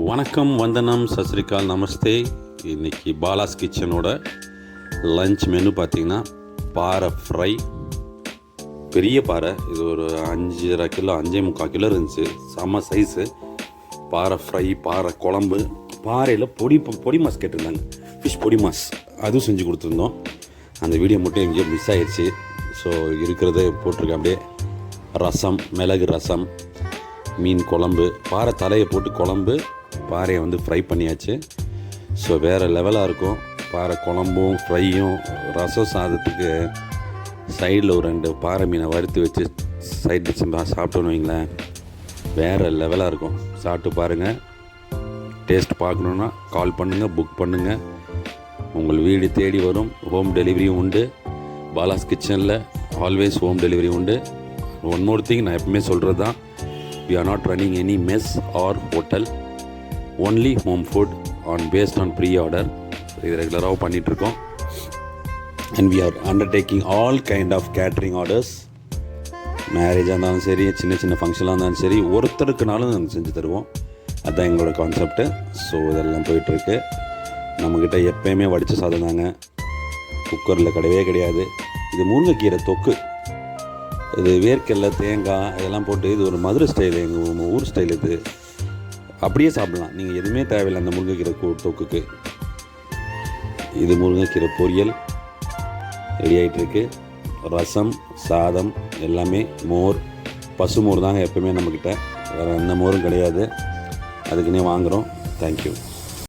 வணக்கம், வந்தனம், சஸ்ரிகால், நமஸ்தே. இன்றைக்கி பாலாஸ் கிச்சனோட லஞ்ச் மெனு பார்த்திங்கன்னா பாறை ஃப்ரை. பெரிய பாறை, இது ஒரு 5.5 கிலோ 5.75 கிலோ இருந்துச்சு. செம்ம சைஸு. பாறை ஃப்ரை, பாறை குழம்பு, பாறையில் பொடி மாஸ் கேட்டிருந்தாங்க, ஃபிஷ் பொடி மாஸ், அதுவும் செஞ்சு கொடுத்துருந்தோம். அந்த வீடியோ மட்டும் எங்கேயோ மிஸ் ஆகிடுச்சு. ஸோ இருக்கிறத போட்டிருக்கேன். அப்படியே ரசம், மிளகு ரசம், மீன் குழம்பு, பாறை தலையை போட்டு குழம்பு, பாறையை ஃப்ரை பண்ணியாச்சு. ஸோ வேறு லெவலாக இருக்கும். பாறை குழம்பும் ஃப்ரையும் ரசம் சாதத்துக்கு சைடில் ஒரு 2 பாறை மீனை வறுத்து வச்சு சைட் வச்சு சாப்பிட்டோன்னு வைங்களேன், வேறு லெவலாக இருக்கும். சாப்பிட்டு பாருங்கள். டேஸ்ட் பார்க்கணுன்னா கால் பண்ணுங்கள், புக் பண்ணுங்கள். உங்கள் வீடு தேடி வரும். ஹோம் டெலிவரியும் உண்டு. பாலாஸ் கிச்சனில் ஆல்வேஸ் ஹோம் டெலிவரி உண்டு. ஒன் மோர் திங், நான் எப்பவுமே சொல்கிறது தான், we are not running any mess or hotel, only home food based on pre-order. இது ரெகுலராக பண்ணிகிட்ருக்கோம். and we are undertaking all kind of catering orders. மேரேஜாக இருந்தாலும் சரி, சின்ன சின்ன ஃபங்க்ஷனாக இருந்தாலும் சரி, ஒருத்தருக்குனாலும் நாங்கள் செஞ்சு தருவோம். அதுதான் எங்களோட கான்செப்ட்டு. ஸோ இதெல்லாம் போயிட்டுருக்கு. நம்மக்கிட்ட எப்போயுமே வடித்த சாதம் தாங்க, குக்கரில் கிடையாது. இது முருங்கைக்கீரை தொக்கு. இது வேர்க்கடலை, தேங்காய் இதெல்லாம் போட்டு, இது ஒரு மதுரை ஸ்டைலு, எங்கள் ஊர் ஸ்டைல். இது அப்படியே சாப்பிட்லாம், நீங்கள் எதுவுமே தேவையில்லை அந்த முருங்கைக்கீரை தொக்குக்கு. இது முருங்கைக்கீரை பொரியல் ரெடி ஆகிட்டுருக்கு. ரசம், சாதம் எல்லாமே, மோர், பசு மோர் தாங்க எப்போயுமே நம்மக்கிட்ட, வேறு எந்த மோரும் கிடையாது. அதுக்குன்னே வாங்குகிறோம். தேங்க்யூ.